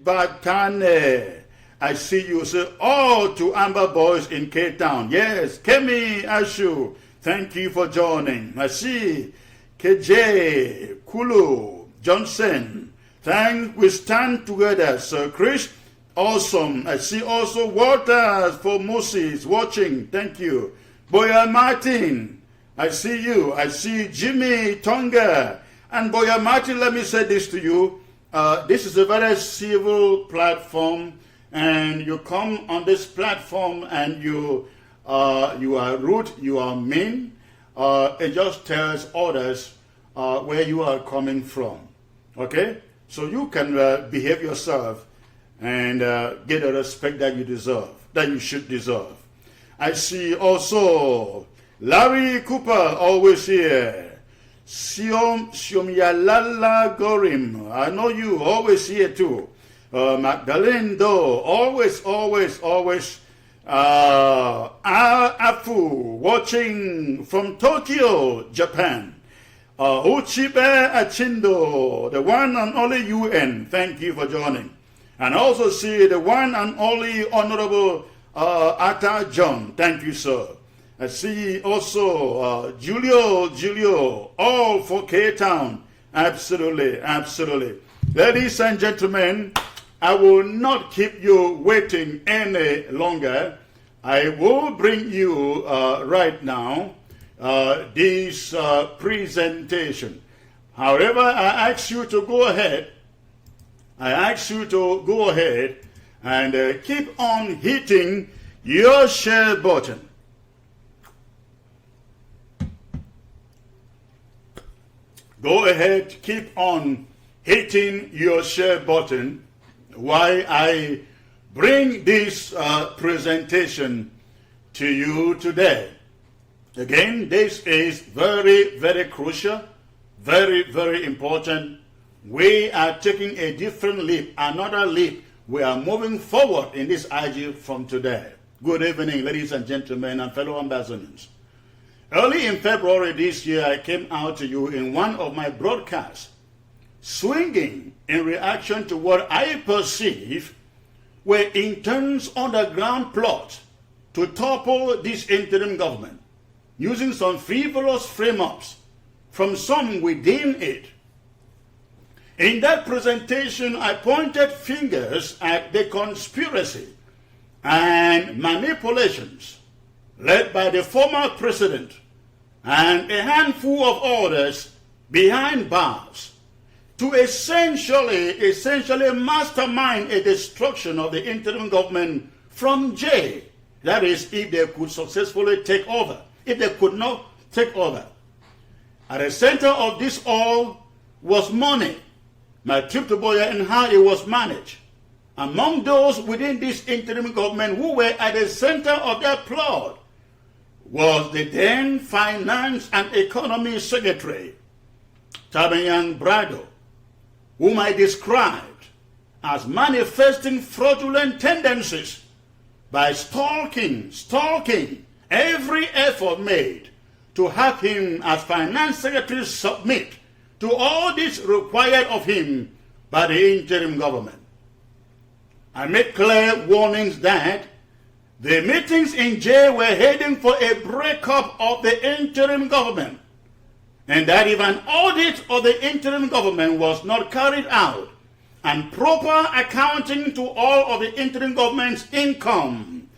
Batane. I see you say, all to Amber Boys in Cape Town. Yes, Kemi Ashu, thank you for joining. I see KJ, Kulu, Johnson. Thanks, we stand together. Sir Chris, awesome. I see also Waters for Moses watching. Thank you. Boya Martin, I see you. I see Jimmy Tonga. And Boya Martin, let me say this to you. This is a very civil platform, and you come on this platform and you are rude, you are mean. It just tells others where you are coming from. Okay? So you can behave yourself and get the respect that you deserve, that you should deserve. I see also Larry Cooper, always here. Siomyalala Gorim, I know you, always here too. Magdalene Do, always. Afu, watching from Tokyo, Japan. Uchibe Achindo, the one and only UN, thank you for joining. And also see the one and only Honorable Atta John, thank you, sir. I see also Julio, all for K-Town. Absolutely. Ladies and gentlemen, I will not keep you waiting any longer. I will bring you right now this presentation. However, I ask you to go ahead. And keep on hitting your share button. Go ahead, keep on hitting your share button while I bring this presentation to you today. Again, this is very, very crucial, very, very important. We are taking a different leap, another leap. We are moving forward in this IG from today. Good evening, ladies and gentlemen and fellow ambassadors. Early in February this year, I came out to you in one of my broadcasts, swinging in reaction to what I perceive were intense underground plots to topple this interim government, using some frivolous frame-ups from some within it. In that presentation, I pointed fingers at the conspiracy and manipulations led by the former president and a handful of others behind bars to essentially mastermind a destruction of the interim government from J. That is, if they could successfully take over. If they could not take over. At the center of this all was money, my trip to Boya and how it was managed. Among those within this interim government who were at the center of their plot was the then Finance and Economy Secretary, Tabayang Brado, whom I described as manifesting fraudulent tendencies by stalking every effort made to have him as Finance Secretary submit to all this required of him by the interim government. I made clear warnings that the meetings in J were heading for a breakup of the interim government, and that if an audit of the interim government was not carried out and proper accounting to all of the interim government's income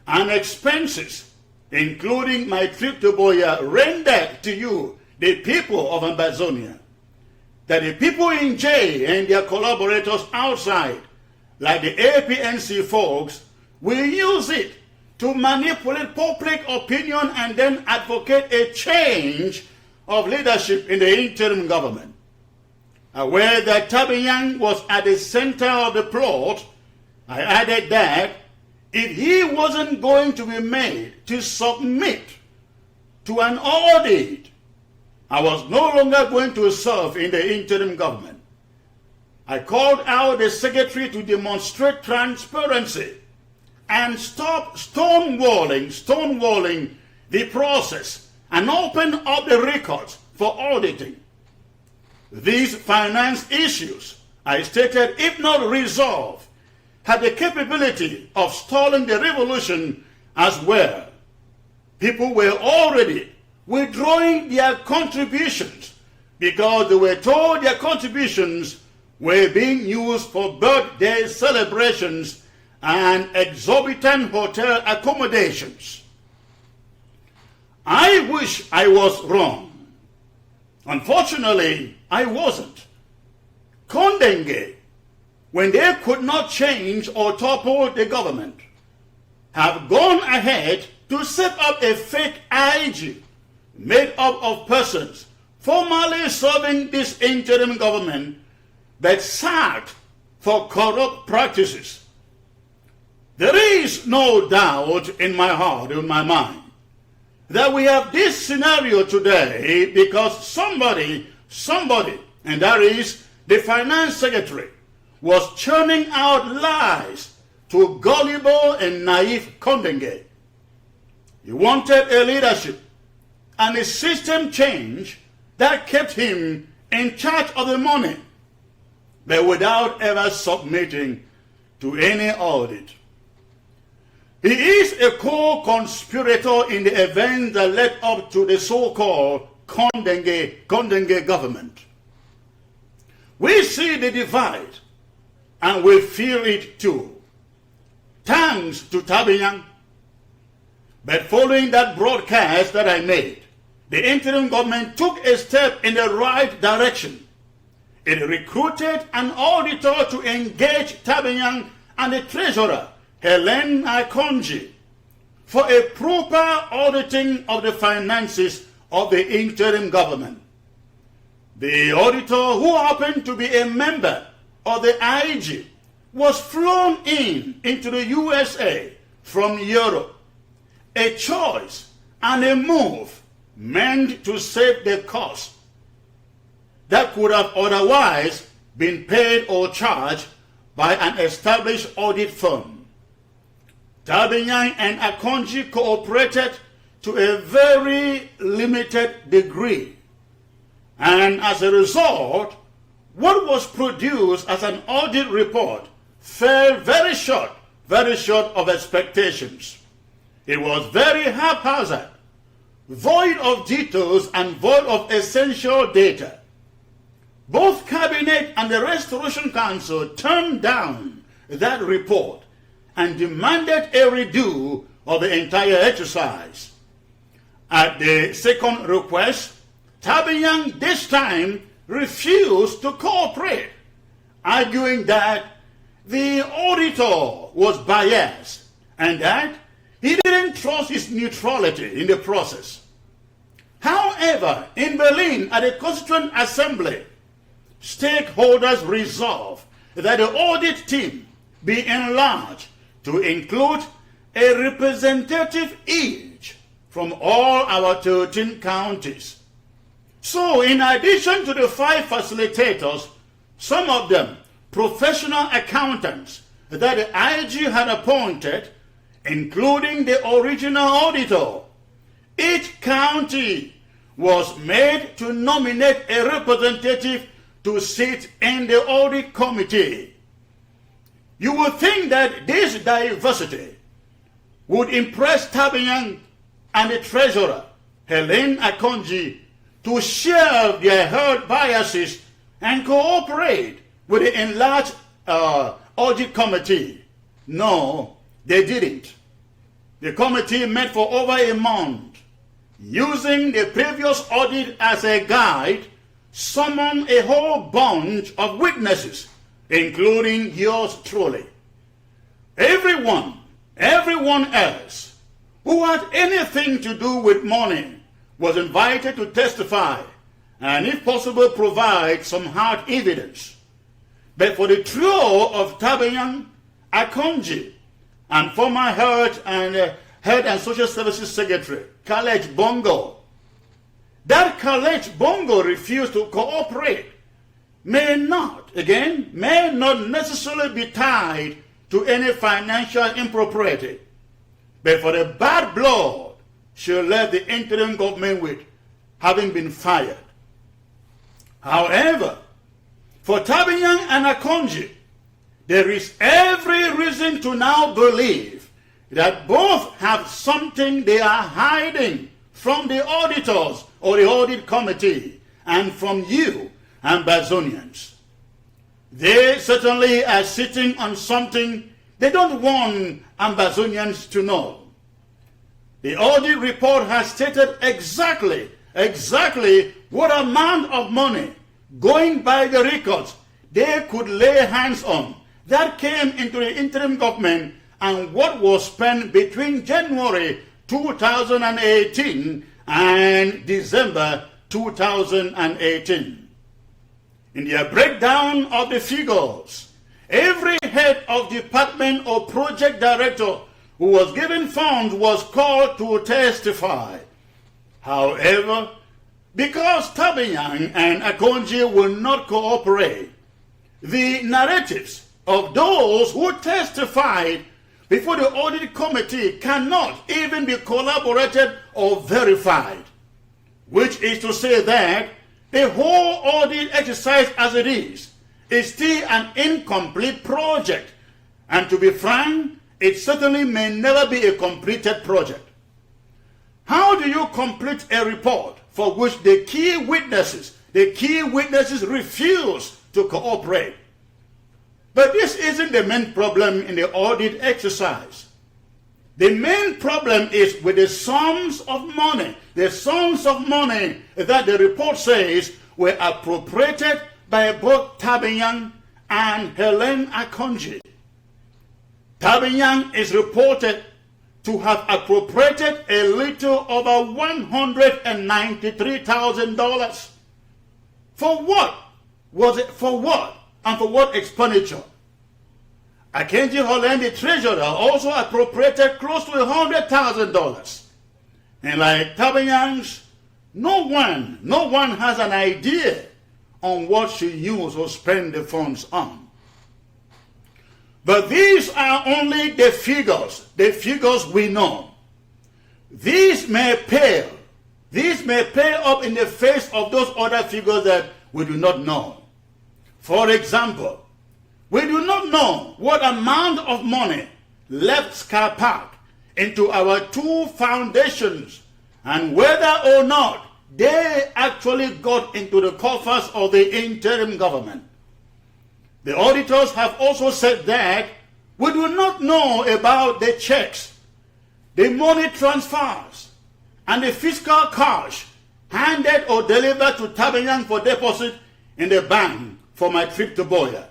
and expenses, including my trip to Boya, rendered to you, the people of Ambazonia, that the people in J and their collaborators outside, like the APNC folks, will use it to manipulate public opinion and then advocate a change of leadership in the interim government. Aware that Tabayang was at the center of the plot, I added that if he wasn't going to be made to submit to an audit, I was no longer going to serve in the interim government. I called out the secretary to demonstrate transparency and stop stonewalling the process and open up the records for auditing. These finance issues I stated, if not resolved, had the capability of stalling the revolution as well. People were already withdrawing their contributions because they were told their contributions were being used for birthday celebrations and exorbitant hotel accommodations. I wish I was wrong. Unfortunately, I wasn't. Condenghe, when they could not change or topple the government, have gone ahead to set up a fake IG made up of persons formerly serving this interim government but sacked for corrupt practices. There is no doubt in my heart, in my mind, that we have this scenario today because somebody, and that is the finance secretary, was churning out lies to gullible and naive Condenghe. He wanted a leadership and a system change that kept him in charge of the money, but without ever submitting to any audit. He is a co-conspirator in the events that led up to the so-called Condenghe government. We see the divide and we feel it too. Thanks to Tabinyang. But following that broadcast that I made, the interim government took a step in the right direction. It recruited an auditor to engage Tabinyang and the treasurer, Helen Akonji, for a proper auditing of the finances of the interim government. The auditor, who happened to be a member of the IG, was flown into the USA from Europe, a choice and a move meant to save the cost that could have otherwise been paid or charged by an established audit firm. Tabinyang and Akonji cooperated to a very limited degree, and as a result, what was produced as an audit report fell very short of expectations. It was very haphazard, void of details and void of essential data. Both Cabinet and the Restoration Council turned down that report and demanded a redo of the entire exercise. At the second request, Tabinyang this time refused to cooperate, arguing that the auditor was biased and that he didn't trust his neutrality in the process. However, in Berlin at the Constituent Assembly, stakeholders resolved that the audit team be enlarged to include a representative each from all our 13 counties. So, in addition to the 5 facilitators, some of them professional accountants that the IG had appointed, including the original auditor, each county was made to nominate a representative to sit in the audit committee. You would think that this diversity would impress Tabinyang and the treasurer, Helen Akonji, to share their herd biases and cooperate with the enlarged audit committee. No, they didn't. The committee met for over a month, using the previous audit as a guide, summoned a whole bunch of witnesses, including yours truly. Everyone else who had anything to do with money was invited to testify and, if possible, provide some hard evidence. But for the trio of Tabinyang, Akonji, and former Health and Social Services Secretary, Khaled Bongo, that Khaled Bongo refused to cooperate may not necessarily be tied to any financial impropriety, but for the bad blood she left the interim government with, having been fired. However, For Tabinyang and Akonji, there is every reason to now believe that both have something they are hiding from the auditors or the audit committee and from you, Ambazonians. They certainly are sitting on something they don't want Ambazonians to know. The audit report has stated exactly what amount of money, going by the records, they could lay hands on that came into the interim government and what was spent between January 2018 and December 2018. In their breakdown of the figures, every head of department or project director who was given funds was called to testify. However, because Tabinyang and Akonji will not cooperate, the narratives of those who testified before the audit committee cannot even be corroborated or verified, which is to say that the whole audit exercise as it is still an incomplete project, and to be frank, it certainly may never be a completed project. How do you complete a report for which the key witnesses refuse to cooperate? But this isn't the main problem in the audit exercise. The main problem is with the sums of money. The sums of money that the report says were appropriated by both Tabinyang and Helen Akonji. Tabinyang is reported to have appropriated a little over $193,000. For what? Was it for what? And for what expenditure? Akonji Holland, the treasurer, also appropriated close to $100,000. And like Tabinyang's, no one has an idea on what she used or spent the funds on. But these are only the figures we know. These may pale up in the face of those other figures that we do not know. For example, we do not know what amount of money left Scar Park into our two foundations and whether or not they actually got into the coffers of the interim government. The auditors have also said that we do not know about the checks, the money transfers, and the fiscal cash handed or delivered to Tabinyang for deposit in the bank for my trip to Boya.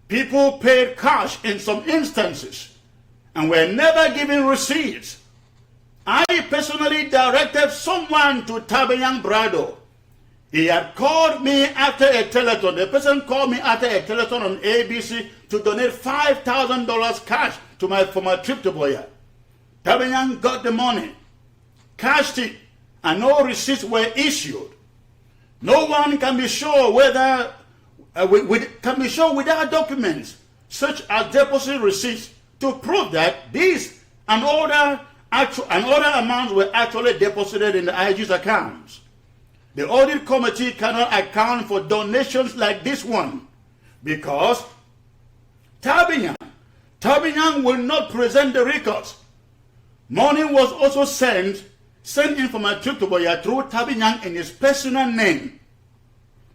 People paid cash in some instances and were never given receipts. I personally directed someone to Tabinyang Brado. He had called me after a telethon. The person called me after a telethon on ABC to donate $5,000 cash for my trip to Boya. Tabinyang got the money, cashed it, and no receipts were issued. No one can be sure whether without documents such as deposit receipts to prove that these and other amounts were actually deposited in the IG's accounts. The audit committee cannot account for donations like this one because Tabinyang will not present the records. Money was also sent in from a trip to Boya through Tabinyang in his personal name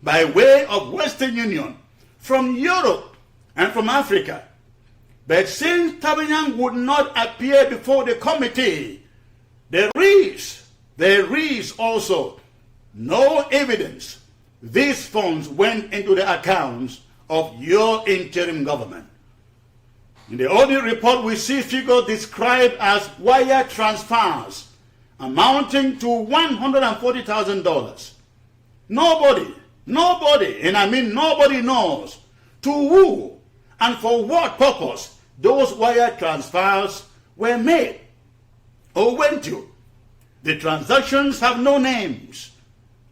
by way of Western Union from Europe and from Africa. But since Tabinyang would not appear before the committee, there is also no evidence these funds went into the accounts of your interim government. In the audit report, we see figures described as wire transfers amounting to $140,000. Nobody, and I mean nobody knows to who and for what purpose those wire transfers were made or went to. The transactions have no names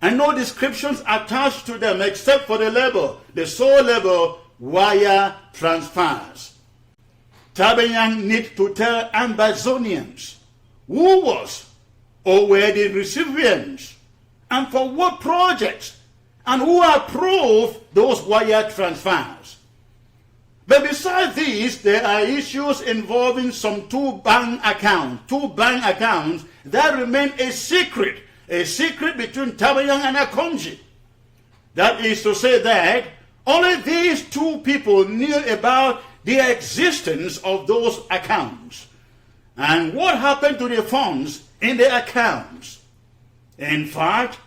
and no descriptions attached to them except for the label, the sole label, wire transfers. Tabinyang needs to tell Ambazonians who was or were the recipients and for what projects and who approved those wire transfers. But besides these, there are issues involving some two bank accounts that remain a secret between Tabayang and Akonji. That is to say that only these two people knew about the existence of those accounts and what happened to the funds in the accounts. In fact,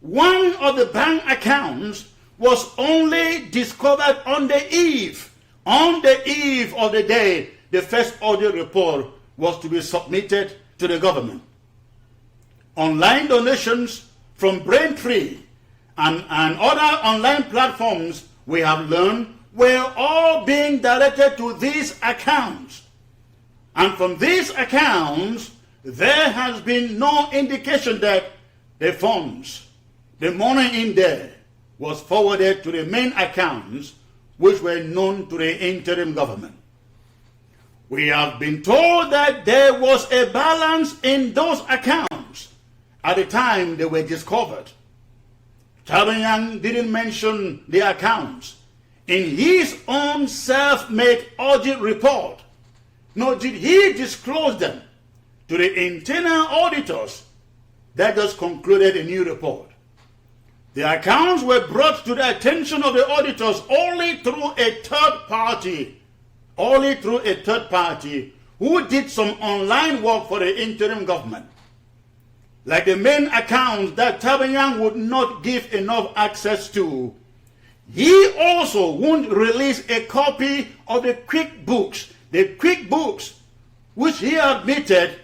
one of the bank accounts was only discovered on the eve of the day the first audit report was to be submitted to the government. Online donations from Braintree and other online platforms, we have learned, were all being directed to these accounts. And from these accounts, there has been no indication that the funds, the money in there, was forwarded to the main accounts which were known to the interim government. We have been told that there was a balance in those accounts at the time they were discovered. Tabayang didn't mention the accounts in his own self-made audit report, nor did he disclose them to the internal auditors that just concluded a new report. The accounts were brought to the attention of the auditors only through a third party who did some online work for the interim government. Like the main accounts that Tabayang would not give enough access to, he also won't release a copy of the QuickBooks which he admitted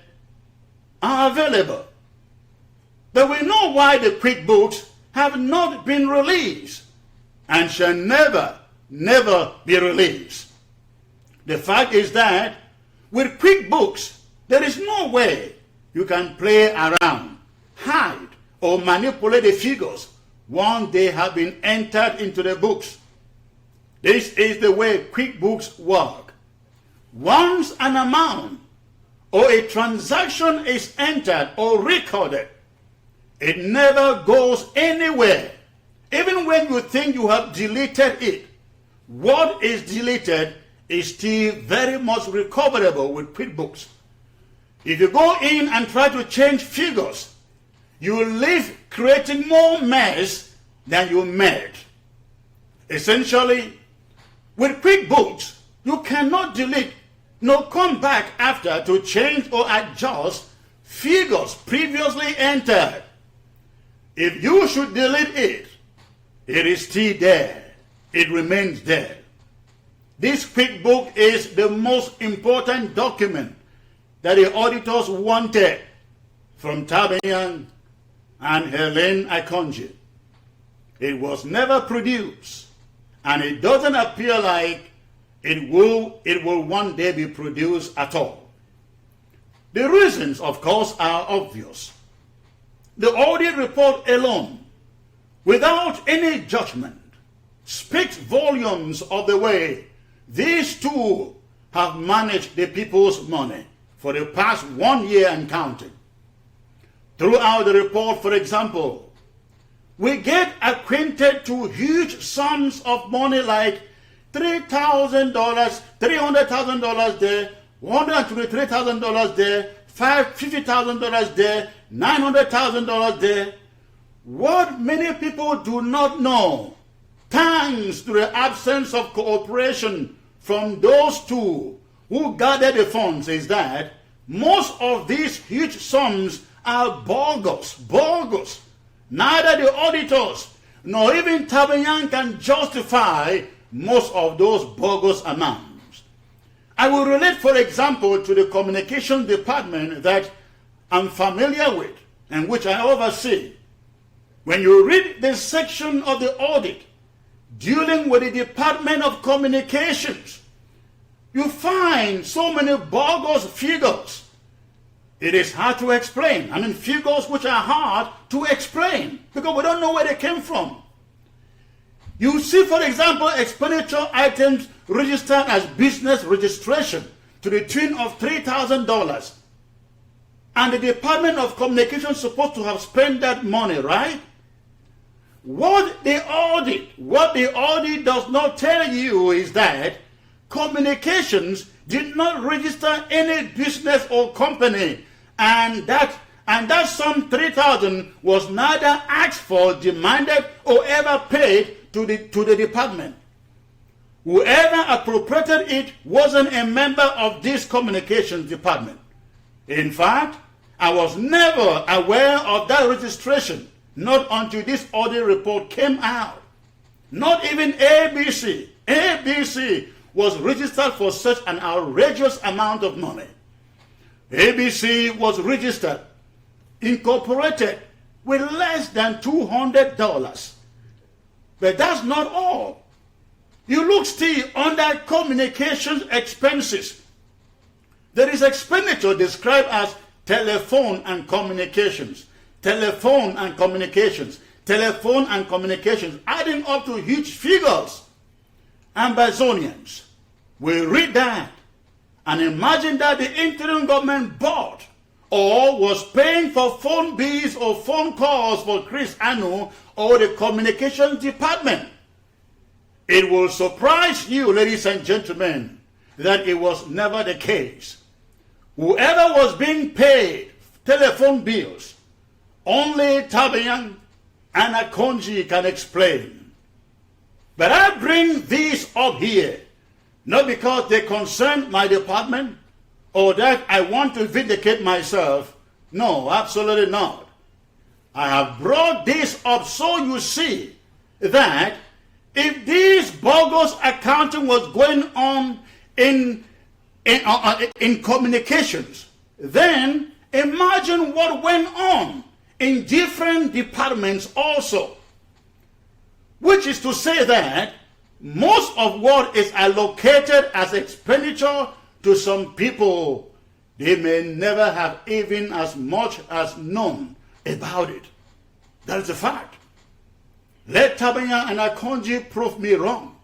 are available. But we know why the QuickBooks have not been released and shall never be released. The fact is that with QuickBooks, there is no way you can play around, hide, or manipulate the figures once they have been entered into the books. This is the way QuickBooks work. Once an amount or a transaction is entered or recorded, it never goes anywhere. Even when you think you have deleted it, what is deleted is still very much recoverable with QuickBooks. If you go in and try to change figures, you will leave creating more mess than you made. Essentially, with QuickBooks, you cannot delete nor come back after to change or adjust figures previously entered. If you should delete it, it is still there. It remains there. This QuickBook is the most important document that the auditors wanted from Tabayang and Helen Akonji. It was never produced, and it doesn't appear like it will one day be produced at all. The reasons, of course, are obvious. The audit report alone, without any judgment, speaks volumes of the way these two have managed the people's money for the past 1 year and counting. Throughout the report, for example, we get acquainted to huge sums of money like $3,000, $300,000 there, $123,000 there, $50,000 there, $900,000 there. What many people do not know, thanks to the absence of cooperation from those two who gathered the funds, is that most of these huge sums are bogus. Neither the auditors nor even Tabayang can justify most of those bogus amounts. I will relate, for example, to the communication department that I'm familiar with and which I oversee. When you read the section of the audit dealing with the Department of Communications, you find so many bogus figures. It is hard to explain. I mean, figures which are hard to explain because we don't know where they came from. You see, for example, expenditure items registered as business registration to the tune of $3,000. And the Department of Communications is supposed to have spent that money, right? What the audit does not tell you is that communications did not register any business or company, and that sum 3,000 was neither asked for, demanded, or ever paid to the department. Whoever appropriated it wasn't a member of this communications department. In fact, I was never aware of that registration, not until this audit report came out. Not even ABC. ABC was registered for such an outrageous amount of money. ABC was registered, incorporated with less than $200. But that's not all. You look still under communications expenses. There is expenditure described as telephone and communications, telephone and communications, telephone and communications, adding up to huge figures. Ambazonians will read that and imagine that the interim government bought or was paying for phone bills or phone calls for Chris Anu or the communications department. It will surprise you, ladies and gentlemen, that it was never the case. Whoever was being paid telephone bills, only Tabayang and Akonji can explain. But I bring these up here, not because they concern my department or that I want to vindicate myself. No, absolutely not. I have brought this up so you see that if this bogus accounting was going on in communications, then imagine what went on in different departments also. Which is to say that most of what is allocated as expenditure to some people, they may never have even as much as known about it. That is a fact. Let Tabanya and Akonji prove me wrong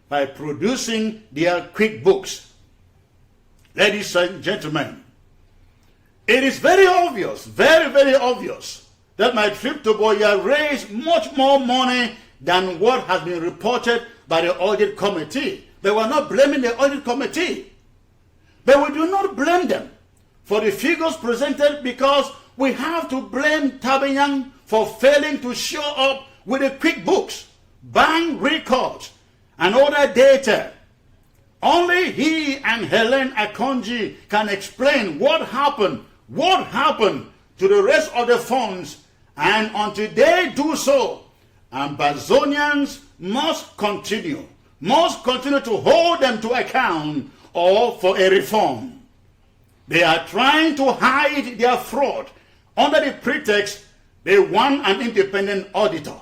by producing their QuickBooks. Ladies and gentlemen, it is very obvious, very, very obvious, that my trip to Boya raised much more money than what has been reported by the audit committee. They were not blaming the audit committee. But we do not blame them for the figures presented, because we have to blame Tabayang for failing to show up with the QuickBooks, bank records, and other data. Only he and Helen Akonji can explain what happened to the rest of the funds, and until they do so, Ambazonians must continue to hold them to account or for a reform. They are trying to hide their fraud under the pretext they want an independent auditor.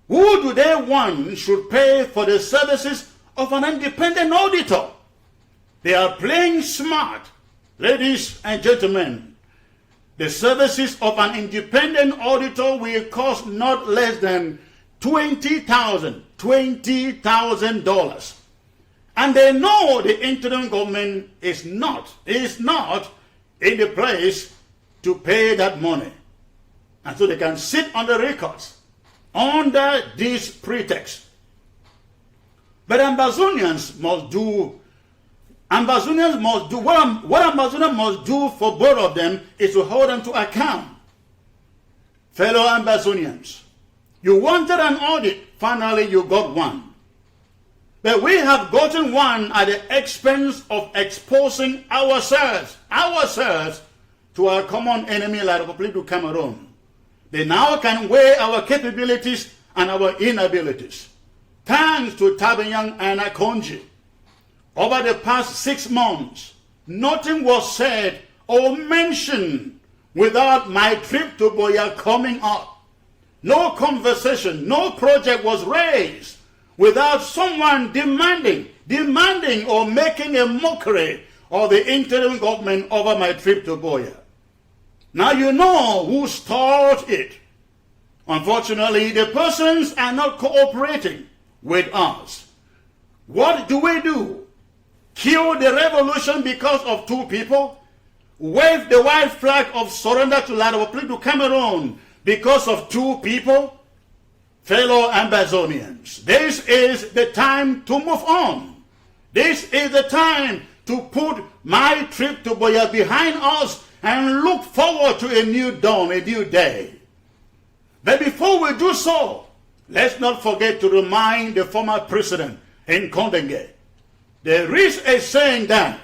Who do they want should pay for the services of an independent auditor? They are playing smart. Ladies and gentlemen, the services of an independent auditor will cost not less than $20,000. And they know the interim government is not in the place to pay that money. And so they can sit on the records under this pretext. But Ambazonians must do what Ambazonians must do for both of them is to hold them to account. Fellow Ambazonians, you wanted an audit, finally you got one. But we have gotten one at the expense of exposing ourselves to our common enemy, like the Republic of Cameroon. They now can weigh our capabilities and our inabilities. Thanks to Tabayang and Akonji, over the past 6 months, nothing was said or mentioned without my trip to Boya coming up. No conversation, no project was raised without someone demanding or making a mockery of the interim government over my trip to Boya. Now you know who stalled it. Unfortunately, the persons are not cooperating with us. What do? Kill the revolution because of 2 people? Wave the white flag of surrender to La Republique du Cameroon because of 2 people? Fellow Ambazonians, this is the time to move on. This is the time to put my trip to Buea behind us and look forward to a new dawn, a new day. But before we do so, let's not forget to remind the former president in Kondenge. There is a saying that,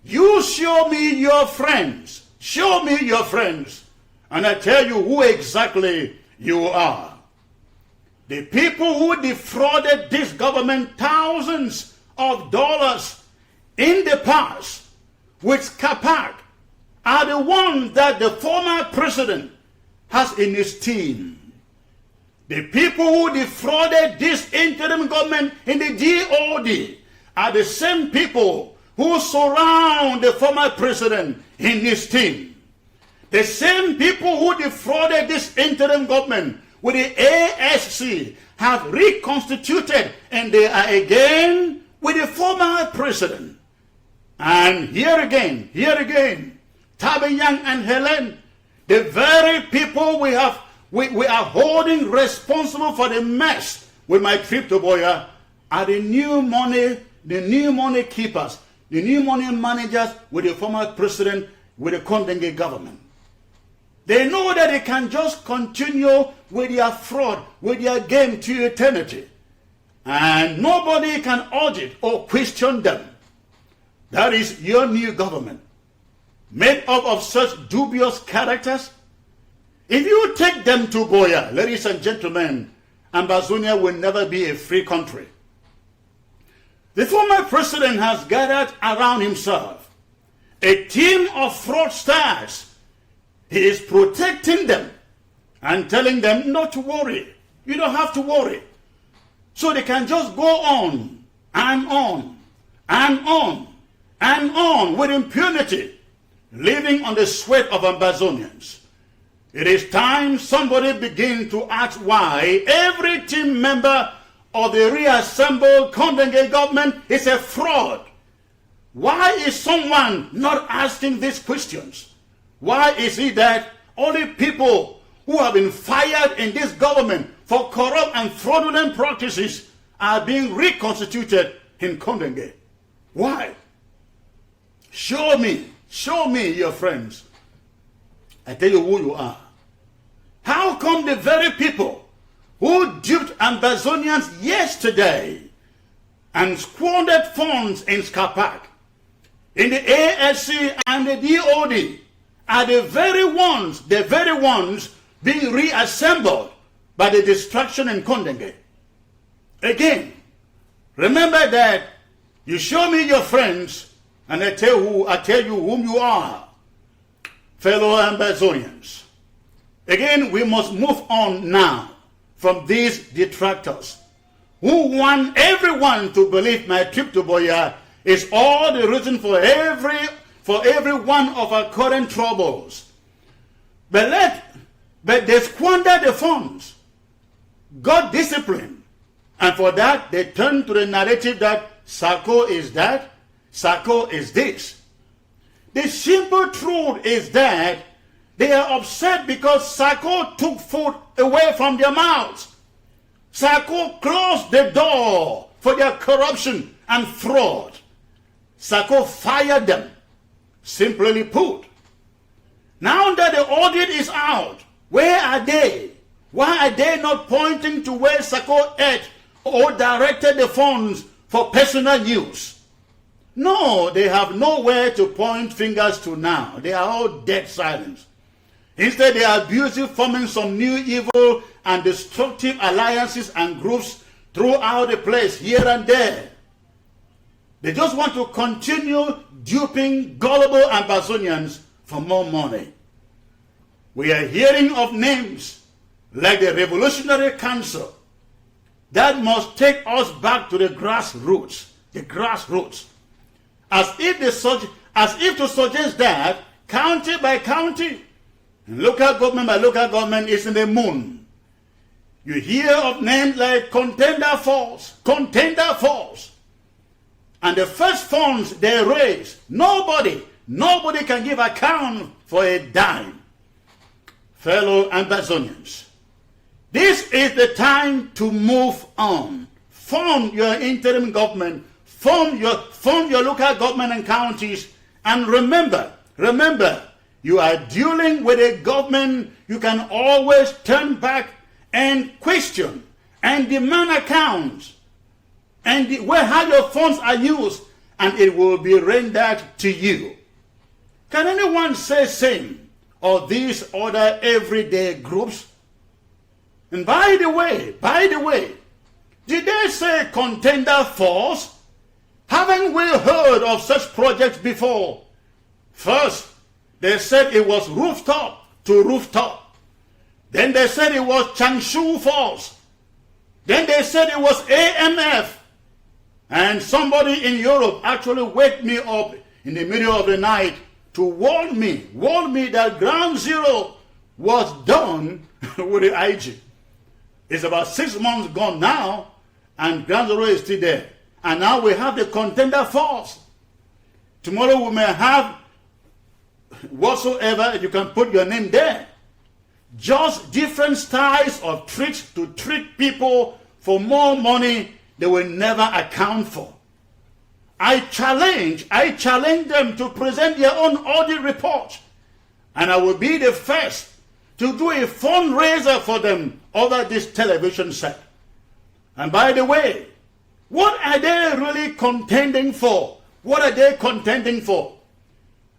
you show me your friends, show me your friends, and I tell you who exactly you are. The people who defrauded this government thousands of dollars in the past with Skapak are the ones that the former president has in his team. The people who defrauded this interim government in the DOD are the same people who surround the former president in his team. The same people who defrauded this interim government with the ASC have reconstituted, and they are again with the former president. And here again, Tabeyang and Helen, the very people we are holding responsible for the mess with my trip to Buea are the new money keepers, the new money managers with the former president, with the Kondenge government. They know that they can just continue with their fraud, with their game to eternity. And nobody can audit or question them. That is your new government, made up of such dubious characters. If you take them to Buea, ladies and gentlemen, Ambazonia will never be a free country. The former president has gathered around himself a team of fraudsters. He is protecting them and telling them not to worry. You don't have to worry. So they can just go on and on and on and on with impunity, living on the sweat of Ambazonians. It is time somebody begin to ask why every team member of the reassembled Kondenge government is a fraud. Why is someone not asking these questions? Why is it that only people who have been fired in this government for corrupt and fraudulent practices are being reconstituted in Kondenge? Why? Show me your friends. I tell you who you are. How come the very people who duped Ambazonians yesterday and squandered funds in Skapak, in the ASC and the DOD, are the very ones being reassembled by the destruction in Kondenge? Again, remember that you show me your friends, and I tell you whom you are. Fellow Ambazonians, again, we must move on now from these detractors who want everyone to believe my trip to Buea is all the reason for every one of our current troubles. But they squander the funds, got discipline, and for that they turn to the narrative that Sako is that, Sako is this. The simple truth is that they are upset because Sako took food away from their mouths. Sako closed the door for their corruption and fraud. Sako fired them. Simply put, now that the audit is out, where are they? Why are they not pointing to where Sako ate or directed the funds for personal use? No, they have nowhere to point fingers to now. They are all dead silence. Instead, they are busy forming some new evil and destructive alliances and groups throughout the place, here and there. They just want to continue duping gullible Ambazonians for more money. We are hearing of names like the Revolutionary Council that must take us back to the grassroots, as if to suggest that county by county and local government by local government is in the moon. You hear of names like Contender Falls, and the first funds they raise, nobody can give account for a dime. Fellow Ambazonians, This is the time to move on. Form your interim government, form your local government and counties, and remember, you are dealing with a government you can always turn back and question and demand accounts and how your funds are used, and it will be rendered to you. Can anyone say same or these other everyday groups? And by the way, did they say contender force? Haven't we heard of such projects before? First, they said it was rooftop to rooftop. Then they said it was Changshu Force. Then they said it was AMF. And somebody in Europe actually waked me up in the middle of the night to warn me that Ground Zero was done with the IG. It's about 6 months gone now, and Ground Zero is still there. And now we have the contender force. Tomorrow we may have whatsoever, you can put your name there. Just different styles of tricks to trick people for more money they will never account for. I challenge them to present their own audit report, and I will be the first to do a fundraiser for them over this television set. And by the way, what are they really contending for? What are they contending for?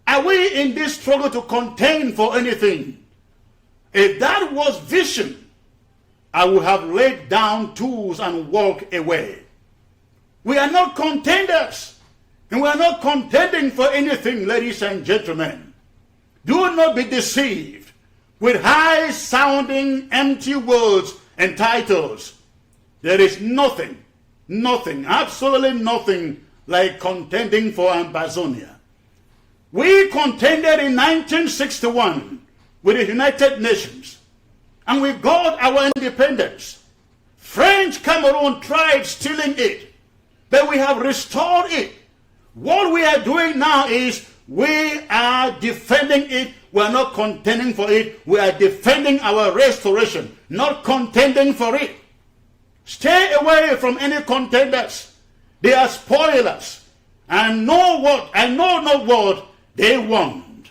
Are we in this struggle to contend for anything? If that was vision, I would have laid down tools and walked away. We are not contenders, and we are not contending for anything, ladies and gentlemen. Do not be deceived with high-sounding empty words and titles. There is nothing, absolutely nothing like contending for Ambazonia. We contended in 1961 with the United Nations, and we got our independence. French Cameroon tried stealing it, but we have restored it. What we are doing now is we are defending it. We are not contending for it. We are defending our restoration, not contending for it. Stay away from any contenders. They are spoilers and know not what they want.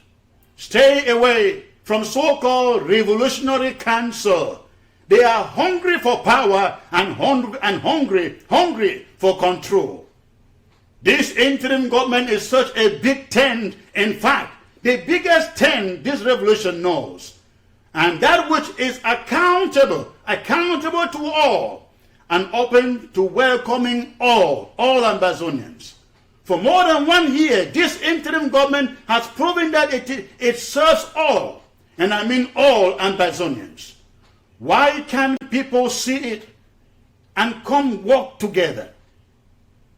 Stay away from so-called revolutionary cancer. They are hungry for power and hungry for control. This interim government is such a big tent. In fact, the biggest tent this revolution knows. And that which is accountable to all, and open to welcoming all Ambazonians. For more than 1 year, this interim government has proven that it serves all, and I mean all Ambazonians. Why can't people see it and come work together?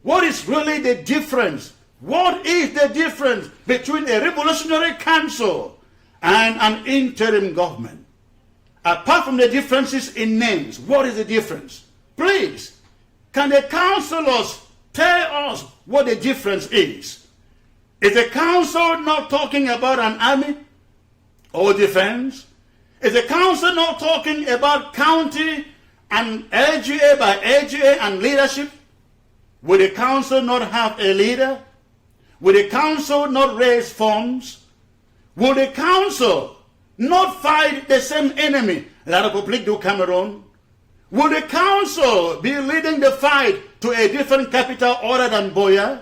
What is really the difference? What is the difference between a revolutionary council and an interim government? Apart from the differences in names, what is the difference? Please, can the councillors tell us what the difference is? Is the council not talking about an army or defense? Is the council not talking about county and LGA by LGA and leadership? Will the council not have a leader? Will the council not raise funds? Will the council not fight the same enemy, La République du Cameroon? Will the council be leading the fight to a different capital other than Buea?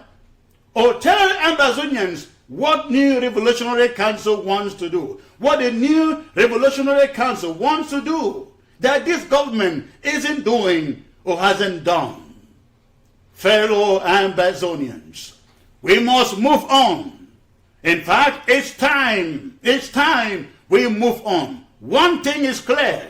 Or tell Ambazonians what new revolutionary council wants to do? What the new revolutionary council wants to do that this government isn't doing or hasn't done. Fellow Ambazonians, we must move on. In fact, it's time we move on. One thing is clear.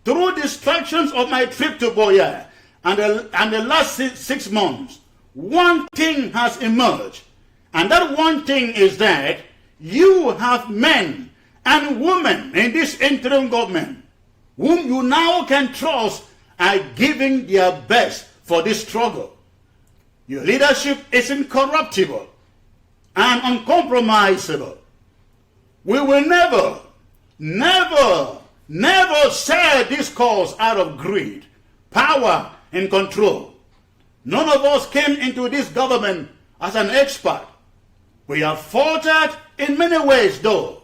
Through distractions of my trip to Buea and the last 6 months, one thing has emerged. And that one thing is that you have men and women in this interim government whom you now can trust are giving their best for this struggle. Your leadership is incorruptible and uncompromisable. We will never never said this cause out of greed, power, and control. None of us came into this government as an expert. We have faltered in many ways though,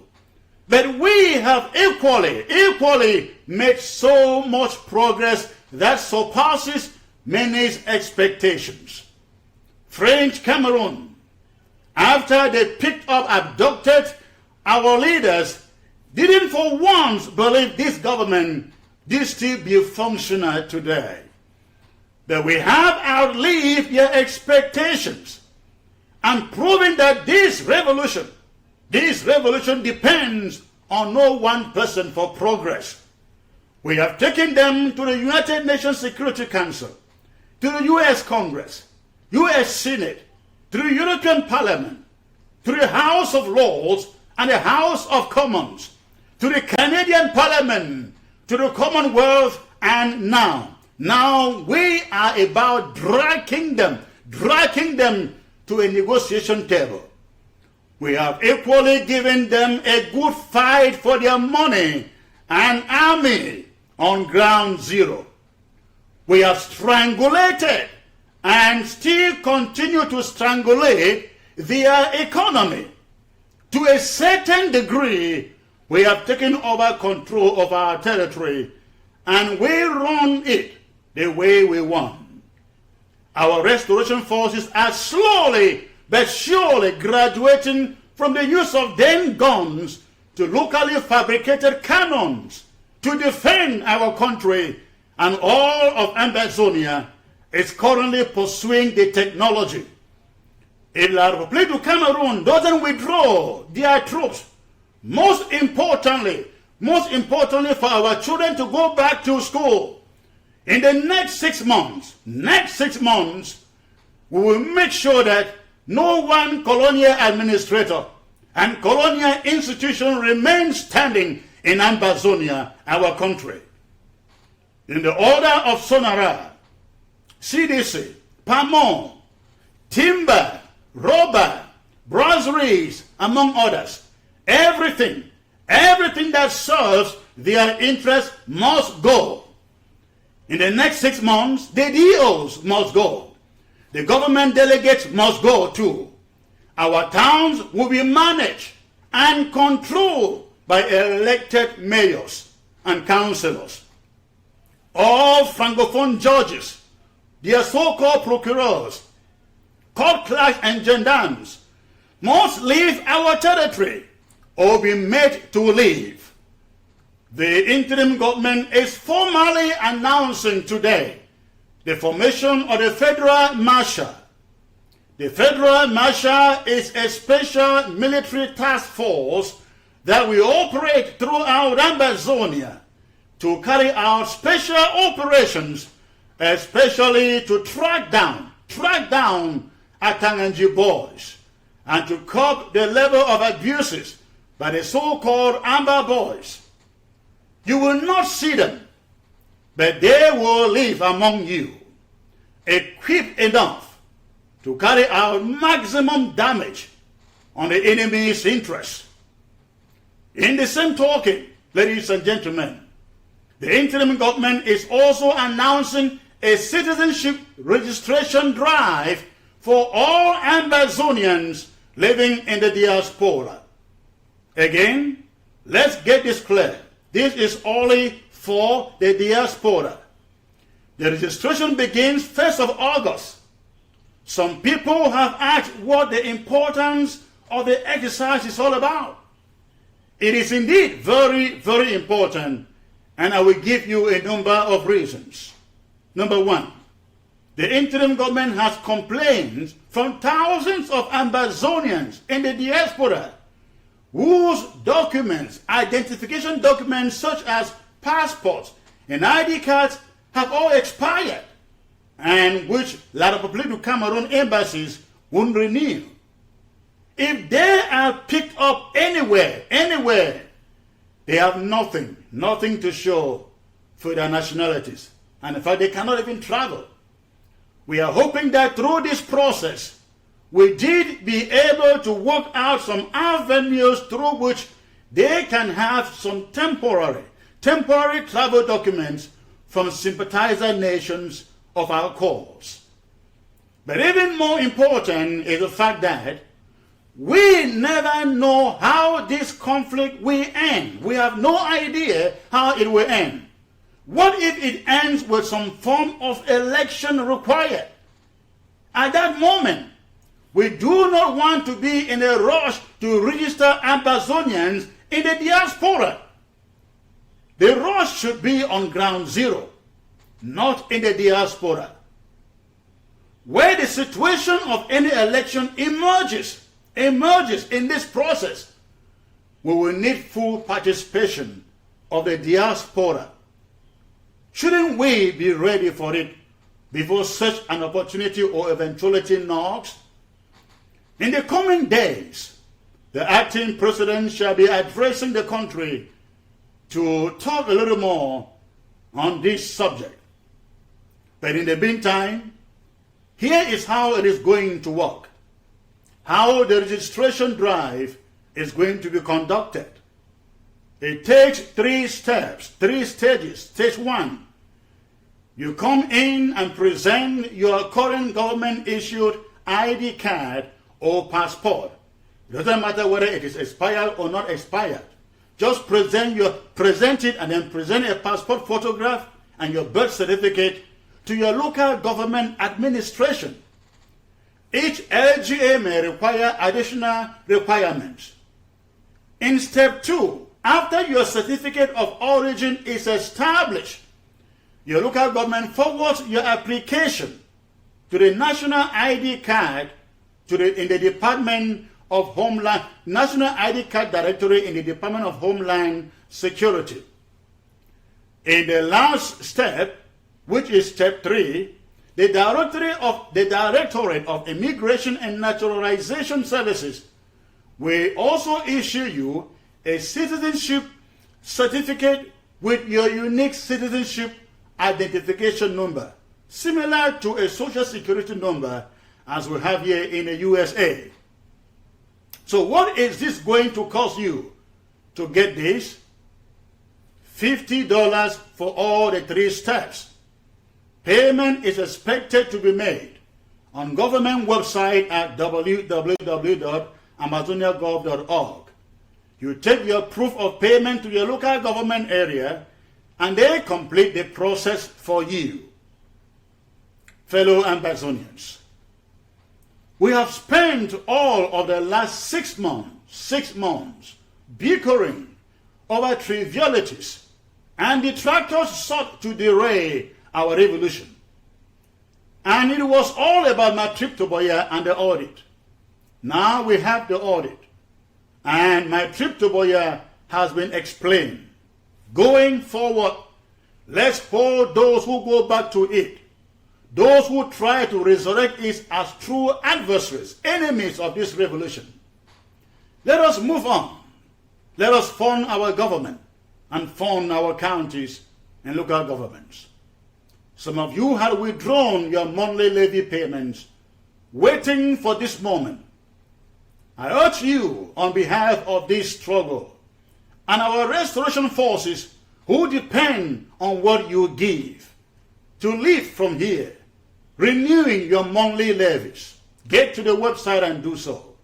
but we have equally made so much progress that surpasses many expectations. French Cameroon, after they picked up, abducted our leaders, didn't for once believe this government did still be functional today. But we have outlived their expectations and proven that this revolution depends on no one person for progress. We have taken them to the United Nations Security Council, to the US Congress, US Senate, to the European Parliament, to the House of Lords and the House of Commons, to the Canadian Parliament, to the Commonwealth, and now we are about dragging them to a negotiation table. We have equally given them a good fight for their money, an army on ground zero. We have strangulated and still continue to strangulate their economy. To a certain degree, we have taken over control of our territory and we run it the way we want. Our restoration forces are slowly but surely graduating from the use of then guns to locally fabricated cannons to defend our country, and all of Ambazonia is currently pursuing the technology. If La République du Cameroun doesn't withdraw their troops, most importantly for our children to go back to school, in the next 6 months, we will make sure that no one colonial administrator and colonial institution remains standing in Ambazonia, our country. In the order of Sonara, CDC, Pamon, timber, rubber, brasseries, among others, everything that serves their interest must go. In the next 6 months, the DOs must go. The government delegates must go too. Our towns will be managed and controlled by elected mayors and councillors. All francophone judges, their so-called procureurs, court clerks and gendarmes must leave our territory or be made to leave. The interim government is formally announcing today the formation of the Federal Marshal. The Federal Marshal is a special military task force that will operate throughout Ambazonia to carry out special operations, especially to track down Atanganji boys and to curb the level of abuses by the so-called Amba boys. You will not see them, but they will live among you, equipped enough to carry out maximum damage on the enemy's interests. In the same token, ladies and gentlemen, the interim government is also announcing a citizenship registration drive for all Ambazonians living in the diaspora. Again, let's get this clear. This is only for the diaspora. The registration begins 1st of August. Some people have asked what the importance of the exercise is all about. It is indeed very, very important, and I will give you a number of reasons. Number one, the interim government has complaints from thousands of Ambazonians in the diaspora whose documents, identification documents such as passports and ID cards have all expired and which La République du Cameroun embassies won't renew. If they are picked up anywhere, they have nothing to show for their nationalities. And in fact, they cannot even travel. We are hoping that through this process, we did be able to work out some avenues through which they can have some temporary temporary travel documents from sympathizer nations of our cause. But even more important is the fact that we never know how this conflict will end. We have no idea how it will end. What if it ends with some form of election required? At that moment, we do not want to be in a rush to register Ambazonians in the diaspora. The rush should be on ground zero, not in the diaspora. Where the situation of any election emerges in this process, we will need full participation of the diaspora. Shouldn't we be ready for it before such an opportunity or eventuality knocks? In the coming days, the acting president shall be addressing the country to talk a little more on this subject. But in the meantime, here is how it is going to work. How the registration drive is going to be conducted. It takes 3 steps, 3 stages. Stage 1, you come in and present your current government-issued ID card or passport. It doesn't matter whether it is expired or not expired. Just present it and then present a passport photograph and your birth certificate to your local government administration. Each LGA may require additional requirements. In step 2, after your certificate of origin is established, your local government forwards your application to the national ID card in the Department of Homeland, National ID Card Directory in the Department of Homeland Security. In the last step, which is step 3, the Directorate of Immigration and Naturalization Services will also issue you a citizenship certificate with your unique citizenship identification number, similar to a social security number as we have here in the USA. So what is this going to cost you to get this? $50 for all the 3 steps. Payment is expected to be made on government website at www.amazoniagov.org. You take your proof of payment to your local government area and they complete the process for you. Fellow Ambazonians, we have spent all of the last 6 months bickering over trivialities, and detractors sought to derail our revolution. And it was all about my trip to Buea and the audit. Now we have the audit, and my trip to Buea has been explained. Going forward, let's hold those who go back to it, those who try to resurrect it, as true adversaries, enemies of this revolution. Let us move on. Let us fund our government and fund our counties and local governments. Some of you had withdrawn your monthly levy payments, waiting for this moment. I urge you, on behalf of this struggle and our restoration forces who depend on what you give, to live from here, renewing your monthly levies. Get to the website and do so.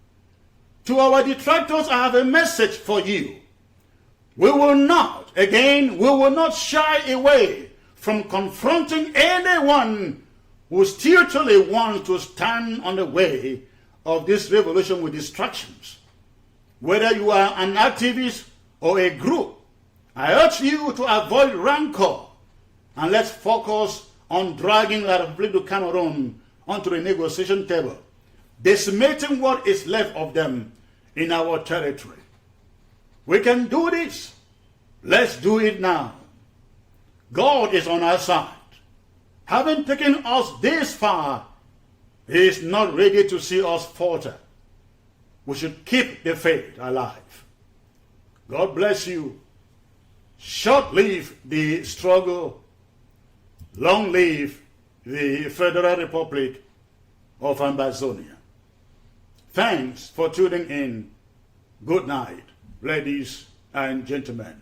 To our detractors, I have a message for you. We will not shy away from confronting anyone who still wants to stand on the way of this revolution with distractions. Whether you are an activist or a group, I urge you to avoid rancor and let's focus on dragging La République du Cameroon onto the negotiation table, decimating what is left of them in our territory. We can do this. Let's do it now. God is on our side. Having taken us this far, He is not ready to see us falter. We should keep the faith alive. God bless you. Short live the struggle. Long live the Federal Republic of Ambazonia. Thanks for tuning in. Good night, ladies and gentlemen.